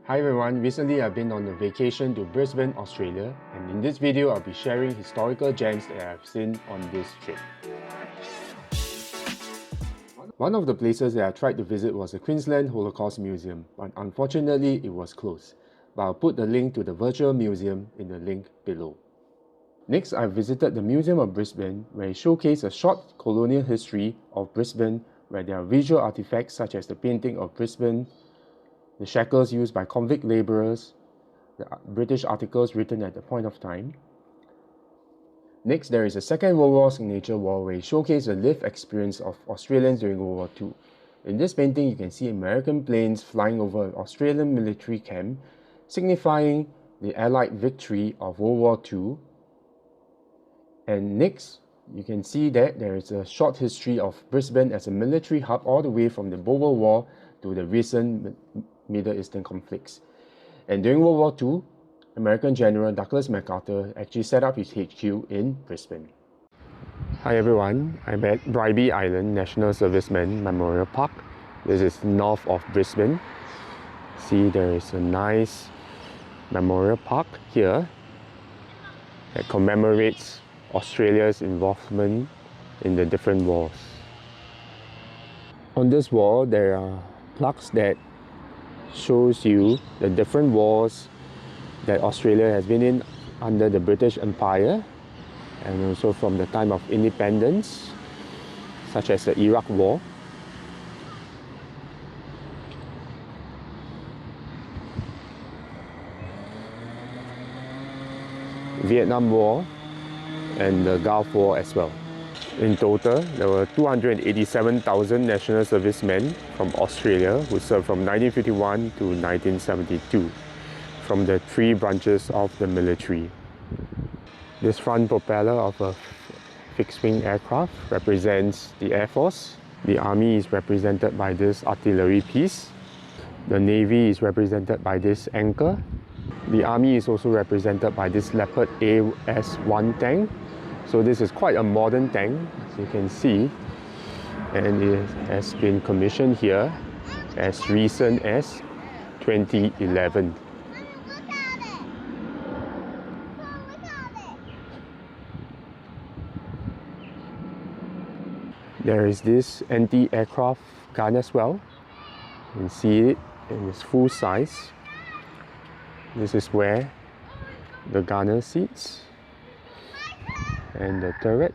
Hi everyone, recently I've been on a vacation to Brisbane, Australia, and in this video I'll be sharing historical gems that I've seen on this trip. One of the places that I tried to visit was the Queensland Holocaust Museum, but unfortunately it was closed. But I'll put the link to the virtual museum in the link below. Next, I visited the Museum of Brisbane, where it showcased a short colonial history of Brisbane, where there are visual artifacts such as the painting of Brisbane, the shackles used by convict labourers, the British articles written at the point of time. Next, there is a Second World War signature wall where it showcases the lived experience of Australians during World War II. In this painting, you can see American planes flying over an Australian military camp, signifying the Allied victory of World War II. And next, you can see that there is a short history of Brisbane as a military hub all the way from the Boer War to the recent Middle Eastern conflicts. And during World War II, American General Douglas MacArthur actually set up his HQ in Brisbane. Hi everyone, I'm at Bribie Island National Servicemen Memorial Park. This is north of Brisbane. See, there is a nice memorial park here that commemorates Australia's involvement in the different wars. On this wall, there are plaques that shows you the different wars that Australia has been in under the British Empire, and also from the time of independence, such as the Iraq War. Vietnam War and the Gulf War as well. In total, there were 287,000 national servicemen from Australia who served from 1951 to 1972 from the three branches of the military. This front propeller of a fixed-wing aircraft represents the Air Force. The Army is represented by this artillery piece. The Navy is represented by this anchor. The Army is also represented by this Leopard AS-1 tank. So this is quite a modern tank, as you can see, and it has been commissioned here as recent as 2011. There is this anti-aircraft gun as well. You can see it in its full size. This is where the gunner sits and the turret.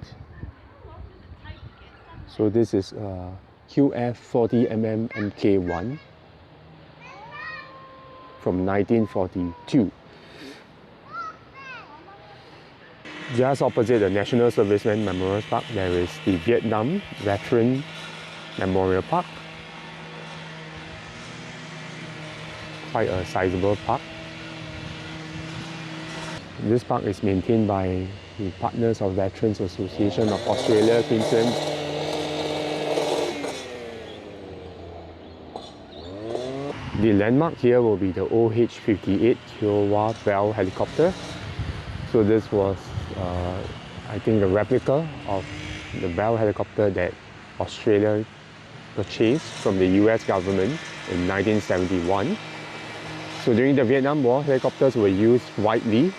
So this is a QF40mm Mk1 from 1942. Just opposite the National Servicemen Memorial Park, there is the Vietnam Veteran Memorial Park. Quite a sizable park. This park is maintained by the Partners of Veterans Association of Australia, Queensland. The landmark here will be the OH-58 Kiowa Bell helicopter. So this was, I think, a replica of the Bell helicopter that Australia purchased from the US government in 1971. So during the Vietnam War, helicopters were used widely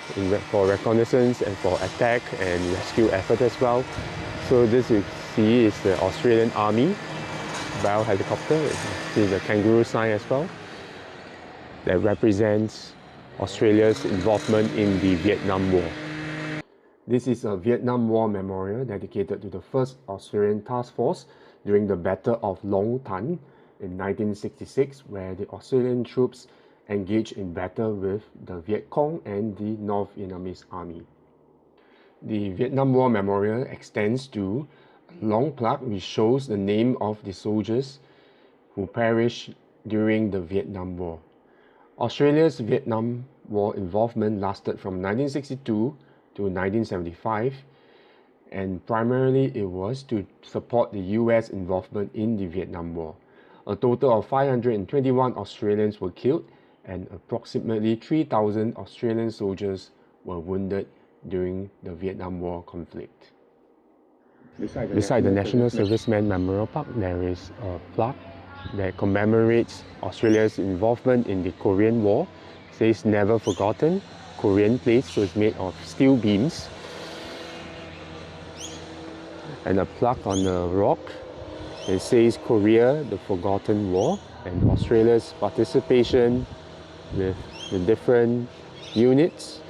for reconnaissance and for attack and rescue effort as well. So this you see is the Australian Army Bell helicopter. You see the kangaroo sign as well. That represents Australia's involvement in the Vietnam War. This is a Vietnam War memorial dedicated to the 1st Australian Task Force during the Battle of Long Tan in 1966, where the Australian troops engaged in battle with the Viet Cong and the North Vietnamese Army. The Vietnam War Memorial extends to a long plaque which shows the name of the soldiers who perished during the Vietnam War. Australia's Vietnam War involvement lasted from 1962 to 1975, and primarily it was to support the US involvement in the Vietnam War. A total of 521 Australians were killed and approximately 3,000 Australian soldiers were wounded during the Vietnam War conflict. Beside the National Servicemen Memorial Park, there is a plaque that commemorates Australia's involvement in the Korean War. It says never forgotten, Korean place, so it's made of steel beams. And a plaque on a rock. It says Korea, the Forgotten War, and Australia's participation with the different units,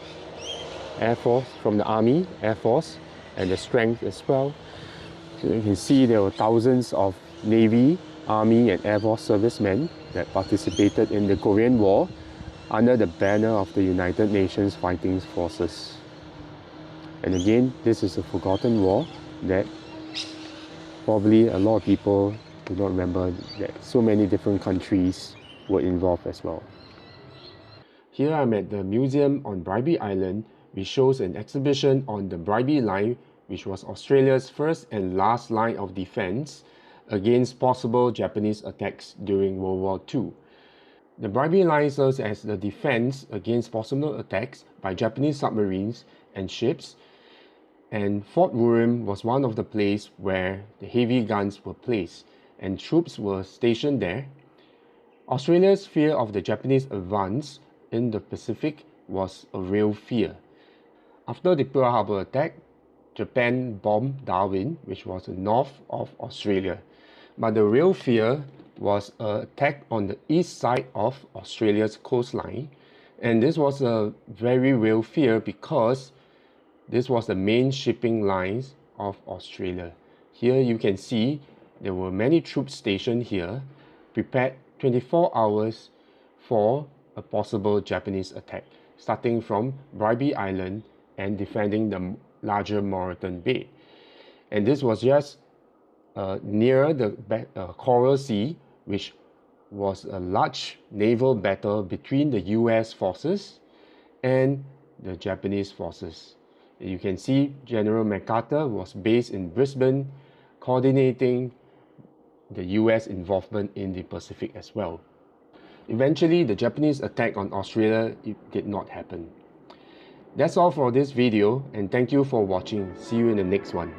Air Force, from the Army, Air Force, and the strength as well. So you can see there were thousands of Navy, Army, and Air Force servicemen that participated in the Korean War under the banner of the United Nations Fighting Forces. And again, this is a forgotten war that probably a lot of people do not remember that so many different countries were involved as well. Here I'm at the museum on Bribie Island, which shows an exhibition on the Bribie Line, which was Australia's first and last line of defense against possible Japanese attacks during World War II. The Bribie Line serves as the defense against possible attacks by Japanese submarines and ships, and Fort William was one of the places where the heavy guns were placed and troops were stationed there. Australia's fear of the Japanese advance in the Pacific was a real fear. After the Pearl Harbor attack, Japan bombed Darwin, which was north of Australia. But the real fear was an attack on the east side of Australia's coastline. And this was a very real fear because this was the main shipping lines of Australia. Here you can see there were many troops stationed here, prepared 24 hours for a possible Japanese attack, starting from Bribie Island and defending the larger Moreton Bay. And this was just near the Coral Sea, which was a large naval battle between the US forces and the Japanese forces. You can see General MacArthur was based in Brisbane, coordinating the US involvement in the Pacific as well. Eventually, the Japanese attack on Australia did not happen. That's all for this video, and thank you for watching. See you in the next one.